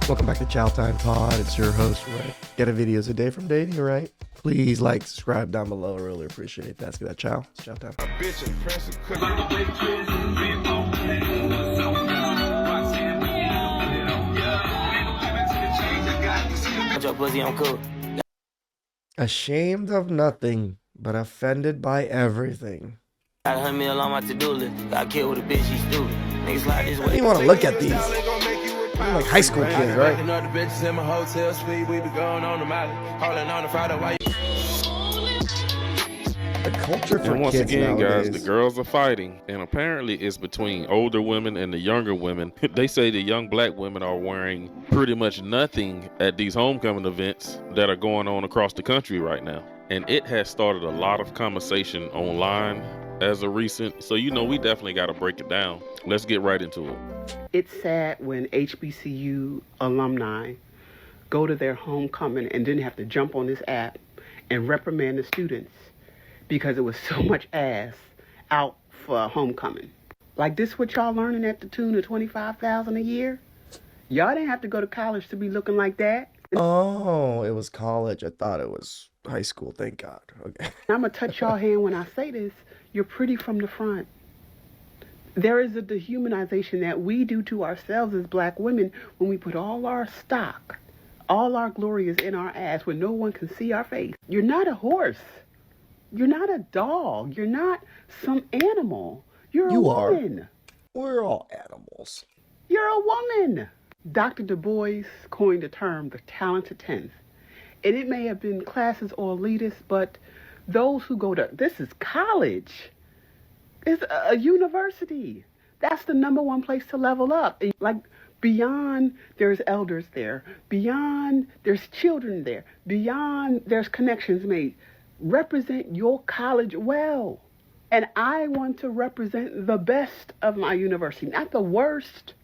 Welcome back to Chow Time Pod. It's your host, Ray. Get a videos a day from dating, right? Please like, subscribe down below. I really appreciate that. Let's get that chow. It's chow time. Ashamed of nothing, but offended by everything. Got a meal on my to-do list. Got killed with a bitch, she's stupid. Niggas like this way. You want to look at these? They're like high school kids, right? The culture for and once kids again, nowadays. guys, the girls are fighting, and apparently it's between older women and the younger women. They say the young black women are wearing pretty much nothing at these homecoming events that are going on across the country right now. And it has started a lot of conversation online as of recent. So, we definitely got to break it down. Let's get right into it. It's sad when HBCU alumni go to their homecoming and then have to jump on this app and reprimand the students because it was so much ass out for homecoming. Like, this what y'all learning at the tune of $25,000 a year? Y'all didn't have to go to college to be looking like that. Oh, it was college. I thought it was high school. Thank God. Okay. I'm going to touch y'all hand when I say this. You're pretty from the front. There is a dehumanization that we do to ourselves as black women when we put all our stock, all our glory is in our ass when no one can see our face. You're not a horse. You're not a dog. You're not some animal. You're a woman. We're all animals. You're a woman. Dr. Du Bois coined the term the talented 10th. And it may have been classes or elitists, but those who go to, this is college. It's a university. That's the number one place to level up. Like, beyond there's elders there. Beyond there's children there. Beyond there's connections made. Represent your college well. And I want to represent the best of my university, not the worst.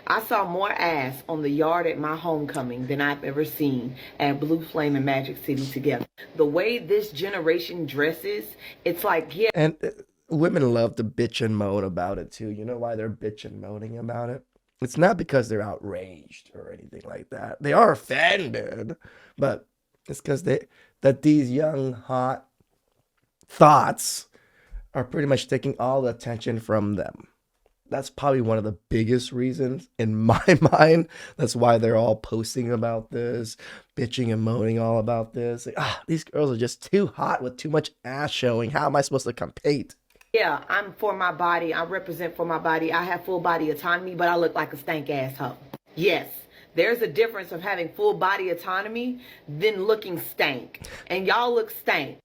I saw more ass on the yard at my homecoming than I've ever seen at Blue Flame and Magic City together. The way this generation dresses, it's like, yeah. And women love to bitch and moan about it too. You know why they're bitch and moaning about it? It's not because they're outraged or anything like that. They are offended, but it's because that these young, hot thoughts are pretty much taking all the attention from them. That's probably one of the biggest reasons in my mind. That's why they're all posting about this, bitching and moaning all about this. Like, these girls are just too hot with too much ass showing. How am I supposed to compete? Yeah, I'm for my body. I represent for my body. I have full body autonomy, but I look like a stank ass hoe. Yes, there's a difference of having full body autonomy than looking stank. And y'all look stank.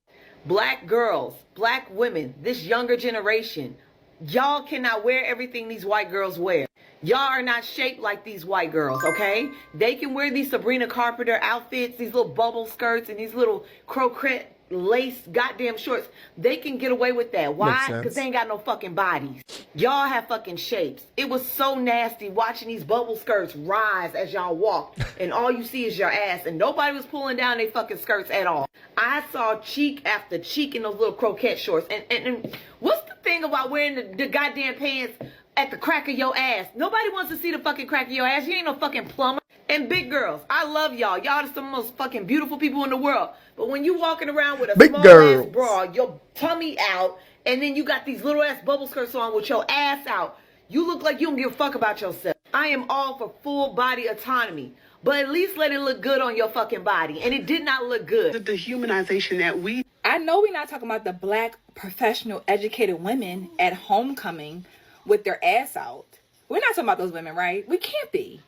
Black girls, black women, this younger generation, y'all cannot wear everything these white girls wear. Y'all are not shaped like these white girls, okay? They can wear these Sabrina Carpenter outfits, these little bubble skirts, and these little croquette lace goddamn shorts. They can get away with that. Why? Because they ain't got no fucking bodies. Y'all have fucking shapes. It was so nasty watching these bubble skirts rise as y'all walked, and all you see is your ass, and nobody was pulling down their fucking skirts at all. I saw cheek after cheek in those little croquette shorts. And what's the thing about wearing the goddamn pants at the crack of your ass? Nobody wants to see the fucking crack of your ass. You ain't no fucking plumber. And big girls, I love y'all. Y'all are some of the most fucking beautiful people in the world. But when you walking around with a big small girls. ass bra, your tummy out, and then you got these little ass bubble skirts on with your ass out, you look like you don't give a fuck about yourself. I am all for full body autonomy, but at least let it look good on your fucking body. And it did not look good. The dehumanization that we... I know we're not talking about the black, professional, educated women at homecoming with their ass out. We're not talking about those women, right? We can't be.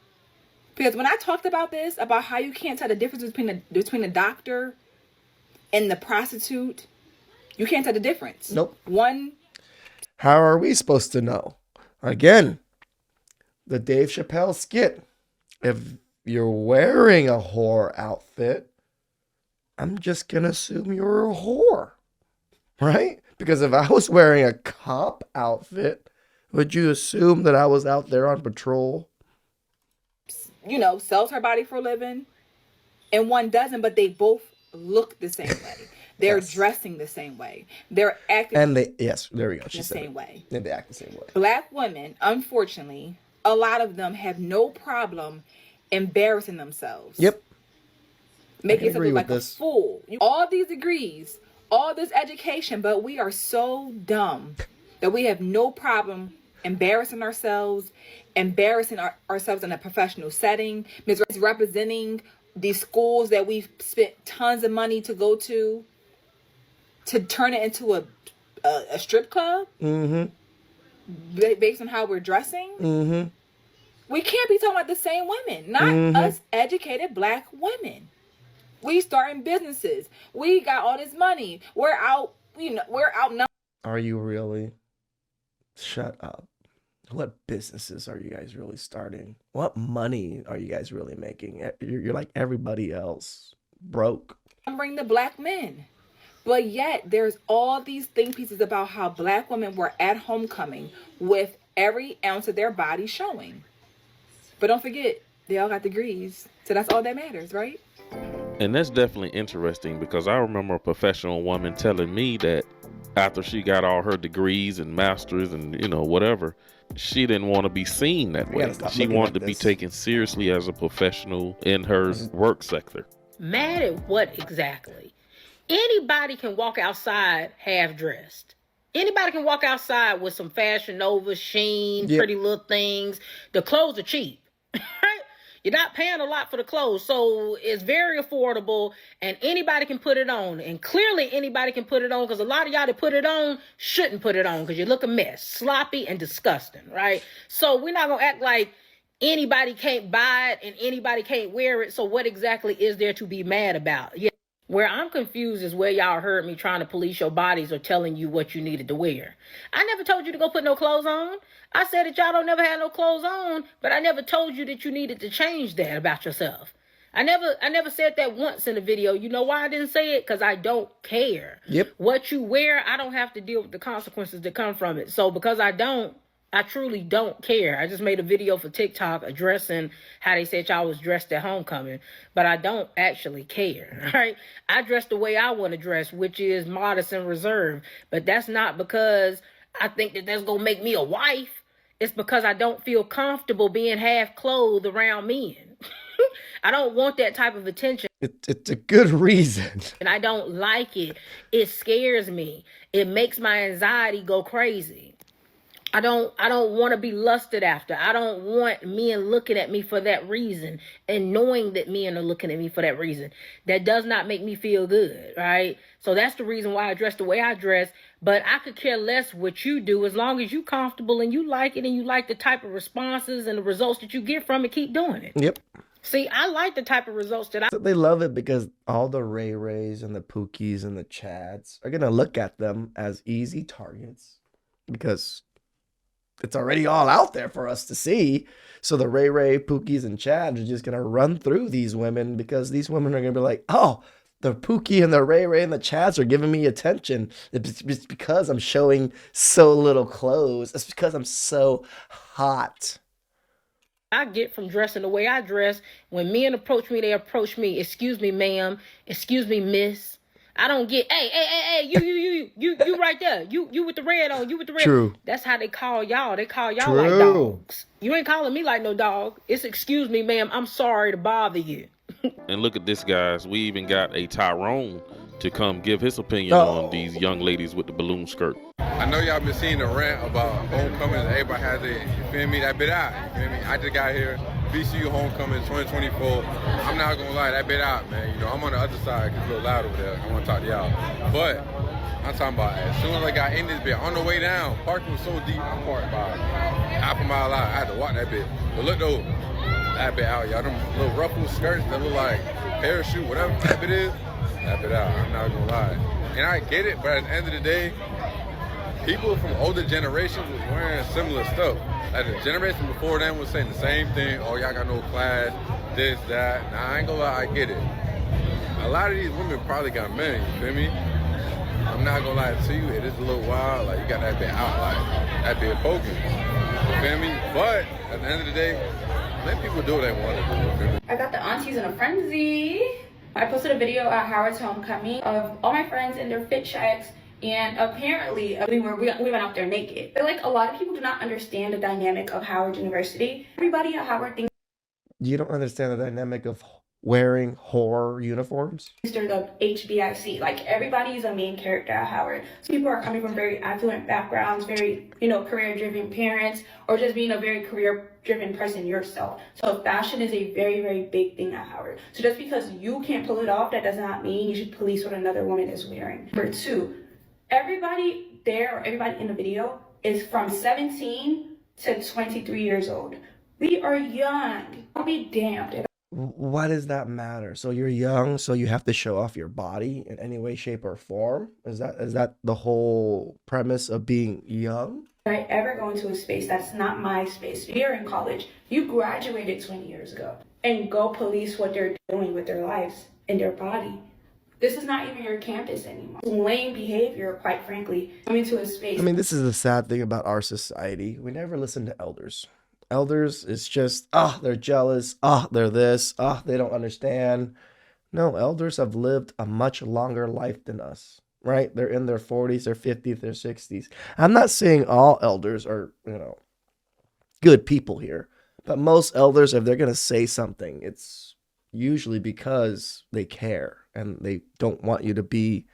Because when I talked about this, about how you can't tell the difference between the doctor and the prostitute, you can't tell the difference. Nope. One. How are we supposed to know? Again, the Dave Chappelle skit. If you're wearing a whore outfit, I'm just going to assume you're a whore. Right? Because if I was wearing a cop outfit, would you assume that I was out there on patrol? Sells her body for a living, and one doesn't, but they both look the same way. They're dressing the same way. They're acting and they there we go. She the said same it. way. And they act the same way. Black women, unfortunately, a lot of them have no problem embarrassing themselves. Yep. Making agree themselves like with a this. fool. All these degrees, all this education, but we are so dumb that we have no problem embarrassing ourselves, ourselves in a professional setting, misrepresenting these schools that we've spent tons of money to go to turn it into a strip club. Mm-hmm. Based on how we're dressing. Mm-hmm. We can't be talking about the same women, not us educated black women. We starting businesses. We got all this money. We're out now. Are you really? Shut up. What businesses are you guys really starting? What money are you guys really making? You're like everybody else, broke. Bring the black men. But yet there's all these think pieces about how black women were at homecoming with every ounce of their body showing. But don't forget, they all got degrees. So that's all that matters, right? And that's definitely interesting because I remember a professional woman telling me that after she got all her degrees and masters and, whatever, she didn't want to be seen that way. She wanted to be taken seriously as a professional in her work sector. Mad at what exactly? Anybody can walk outside half dressed. Anybody can walk outside with some Fashion Nova, Sheen, Pretty Little Things. The clothes are cheap. You're not paying a lot for the clothes, so it's very affordable, and anybody can put it on. And clearly anybody can put it on, because a lot of y'all that put it on shouldn't put it on, because you look a mess, sloppy and disgusting, right? So we're not going to act like anybody can't buy it and anybody can't wear it, so what exactly is there to be mad about? Yeah. Where I'm confused is where y'all heard me trying to police your bodies or telling you what you needed to wear. I never told you to go put no clothes on. I said that y'all don't never have no clothes on, but I never told you that you needed to change that about yourself. I never said that once in the video. You know why I didn't say it? Because I don't care. Yep. What you wear, I don't have to deal with the consequences that come from it. So because I truly don't care. I just made a video for TikTok addressing how they said y'all was dressed at homecoming, but I don't actually care, right? I dress the way I want to dress, which is modest and reserved, but that's not because I think that that's going to make me a wife. It's because I don't feel comfortable being half clothed around men. I don't want that type of attention. It's a good reason. And I don't like it. It scares me. It makes my anxiety go crazy. I don't want to be lusted after. I don't want men looking at me for that reason and knowing that men are looking at me for that reason. That does not make me feel good, right? So that's the reason why I dress the way I dress. But I could care less what you do as long as you're comfortable and you like it and you like the type of responses and the results that you get from it, keep doing it. Yep. See, I like the type of results that They love it because all the Ray Rays and the Pookies and the Chads are going to look at them as easy targets because it's already all out there for us to see. So the Ray Ray, Pookies, and Chads are just going to run through these women because these women are going to be like, oh, the Pookie and the Ray Ray and the Chads are giving me attention. It's because I'm showing so little clothes. It's because I'm so hot. I get from dressing the way I dress. When men approach me, they approach me. Excuse me, ma'am. Excuse me, miss. I don't get, hey, you right there. You with the red on, you with the red. True. That's how they call y'all. They call y'all like dogs. You ain't calling me like no dog. It's excuse me, ma'am. I'm sorry to bother you. And look at this, guys. We even got a Tyrone to come give his opinion on these young ladies with the balloon skirt. I know y'all been seeing the rant about homecoming. Everybody has it. You feel me? That bit out. You feel me? I just got here. HBCU homecoming 2024. I'm not gonna lie, that bit out, man. I'm on the other side because it's a little loud over there. I want to talk to y'all. But I'm talking about as soon as I got in this bit, on the way down, parking was so deep, I parked about half a mile out. I had to walk that bit. But look though, that bit out, y'all. Them little ruffled skirts that look like parachute, whatever that bit is, that bit out. I'm not gonna lie. And I get it, but at the end of the day, people from older generations was wearing similar stuff. Like the generation before them was saying the same thing. Oh, y'all got no class, this, that. Nah, I ain't gonna lie, I get it. A lot of these women probably got men, you feel me? I'm not gonna lie to you, it is a little wild. Like, you got that bit out, like, that bit poking. You feel me? But at the end of the day, let people do what they want to do, you feel me? I got the aunties in a frenzy. I posted a video at Howard's homecoming of all my friends in their fit checks. And apparently, we went out there naked. But like a lot of people do not understand the dynamic of Howard University. Everybody at Howard thinks You don't understand the dynamic of wearing horror uniforms? Mr. the HBIC. Like everybody is a main character at Howard. So people are coming from very affluent backgrounds, very, career-driven parents, or just being a very career-driven person yourself. So fashion is a very, very big thing at Howard. So just because you can't pull it off, that does not mean you should police what another woman is wearing. Number two, everybody there or everybody in the video is from 17 to 23 years old. We are young. I'll be damned. Why does that matter? So you're young, so you have to show off your body in any way, shape, or form? Is that the whole premise of being young? If I ever go into a space that's not my space, you're in college, you graduated 20 years ago, and go police what they're doing with their lives and their body. This is not even your campus anymore. Lame behavior, quite frankly, coming to a space. I mean, this is the sad thing about our society. We never listen to elders. Elders is just, they're jealous. They're this. They don't understand. No, elders have lived a much longer life than us, right? They're in their 40s, their 50s, their 60s. I'm not saying all elders are, good people here. But most elders, if they're going to say something, it's usually because they care and they don't want you to be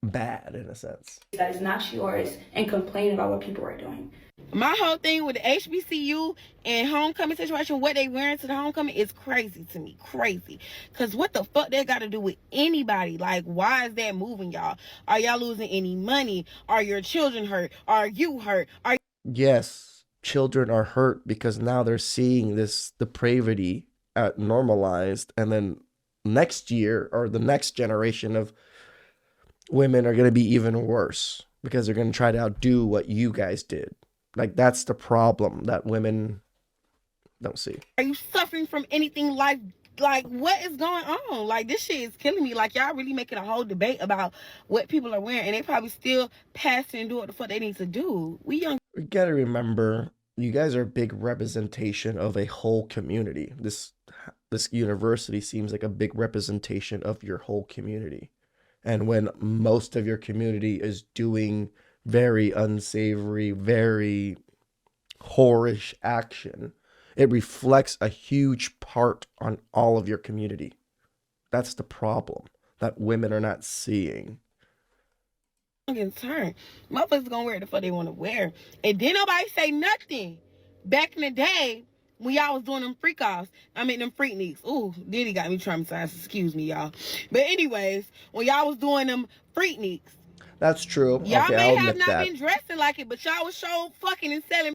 bad in a sense. That is not yours, and complain about what people are doing. My whole thing with the HBCU and homecoming situation, what they wearing to the homecoming is crazy to me. Crazy. Because what the fuck that got to do with anybody? Like, why is that moving y'all? Are y'all losing any money? Are your children hurt? Are you hurt? Yes, children are hurt because now they're seeing this depravity normalized, and then next year or the next generation of women are going to be even worse because they're going to try to outdo what you guys did. Like, that's the problem that women don't see. Are you suffering from anything like what is going on? Like, this shit is killing me. Like, y'all really making a whole debate about what people are wearing, and they probably still passing and doing what the fuck they need to do. We gotta remember, you guys are a big representation of a whole community. This university seems like a big representation of your whole community. And when most of your community is doing very unsavory, very whorish action, it reflects a huge part on all of your community. That's the problem that women are not seeing. I'm getting tired. Motherfuckers gonna wear the fuck they want to wear. And then nobody say nothing. Back in the day, when y'all was doing them freak offs, them freakniks. Ooh, Diddy got me traumatized. Excuse me, y'all. But anyways, when y'all was doing them freakniks. That's true. Y'all okay, may I'll have admit not that. been dressing like it, but y'all was so fucking and selling.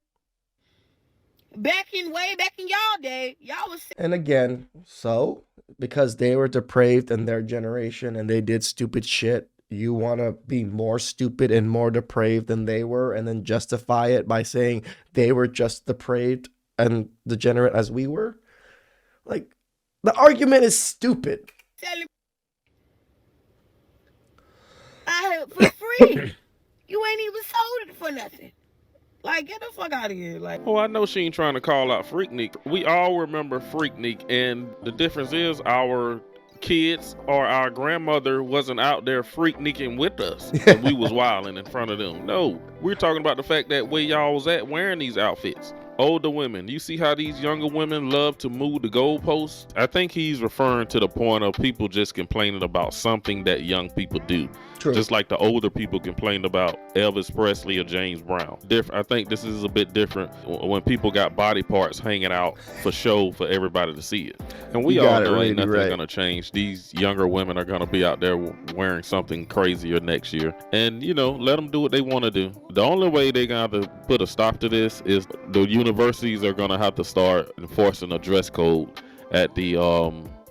Way back in y'all day, y'all was. And again, so because they were depraved in their generation and they did stupid shit, you want to be more stupid and more depraved than they were, and then justify it by saying they were just depraved and degenerate as we were? Like, the argument is stupid. For free. You ain't even sold it for nothing. Like, get the fuck out of here. Like, Oh, I know she ain't trying to call out Freaknik. We all remember Freaknik, and the difference is our kids or our grandmother wasn't out there freaknicking with us and we was wilding in front of them. No, we're talking about the fact that where y'all was at wearing these outfits. Older women, you see how these younger women love to move the goalposts? I think he's referring to the point of people just complaining about something that young people do. True. Just like the older people complained about Elvis Presley or James Brown. I think this is a bit different when people got body parts hanging out for show for everybody to see it. And we all know ain't nothing gonna change. These younger women are gonna be out there wearing something crazier next year. And, let them do what they want to do. The only way they're gonna have to put a stop to this is the universities are gonna have to start enforcing a dress code at the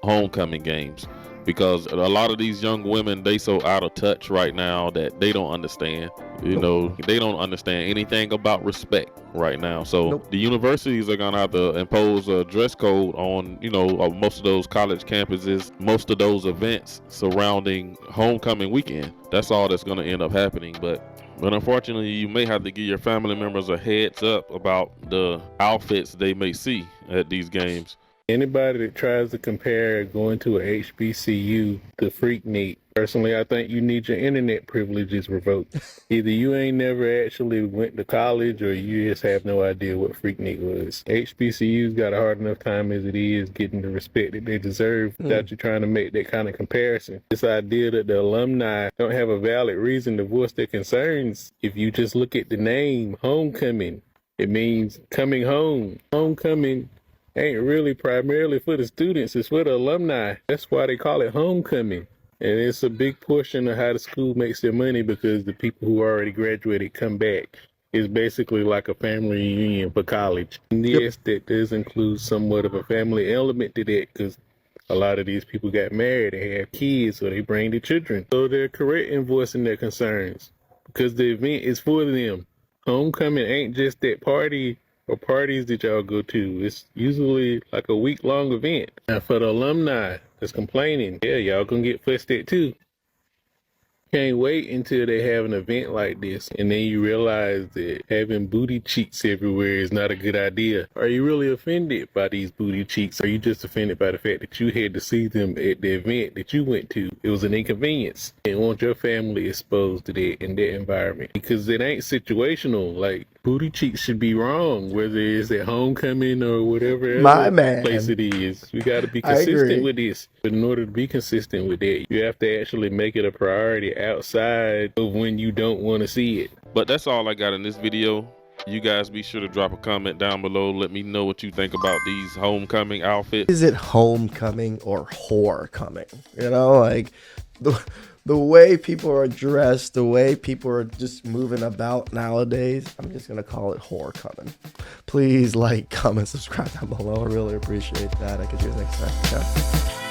homecoming games. Because a lot of these young women, they so out of touch right now that they don't understand. They don't understand anything about respect right now. So the universities are gonna have to impose a dress code on, most of those college campuses, most of those events surrounding homecoming weekend. That's all that's gonna end up happening. But unfortunately, you may have to give your family members a heads up about the outfits they may see at these games. Anybody that tries to compare going to a HBCU to Freaknik, personally, I think you need your internet privileges revoked. Either you ain't never actually went to college or you just have no idea what Freaknik was. HBCU's got a hard enough time as it is getting the respect that they deserve without you trying to make that kind of comparison. This idea that the alumni don't have a valid reason to voice their concerns. If you just look at the name, homecoming, it means coming home. Homecoming ain't really primarily for the students, it's for the alumni. That's why they call it homecoming. And it's a big portion of how the school makes their money because the people who already graduated come back. It's basically like a family reunion for college. And yes, that does include somewhat of a family element to that because a lot of these people got married, they have kids, or they bring their children. So they're correct in voicing their concerns because the event is for them. Homecoming ain't just that party or parties that y'all go to. It's usually like a week-long event. And for the alumni that's complaining, yeah, y'all gonna get fussed at too. Can't wait until they have an event like this and then you realize that having booty cheeks everywhere is not a good idea. Are you really offended by these booty cheeks? Or are you just offended by the fact that you had to see them at the event that you went to? It was an inconvenience and want your family exposed to that in that environment because it ain't situational. Like booty cheeks should be wrong, whether it's at homecoming or whatever place it is. We got to be consistent with this. But in order to be consistent with that, you have to actually make it a priority outside of when you don't want to see it. But that's all I got in this video. You guys be sure to drop a comment down below. Let me know what you think about these homecoming outfits. Is it homecoming or whore coming? You know, like the way people are dressed, the way people are just moving about nowadays, I'm just going to call it whore coming. Please like, comment, subscribe down below. I really appreciate that. I could use next time. Ciao.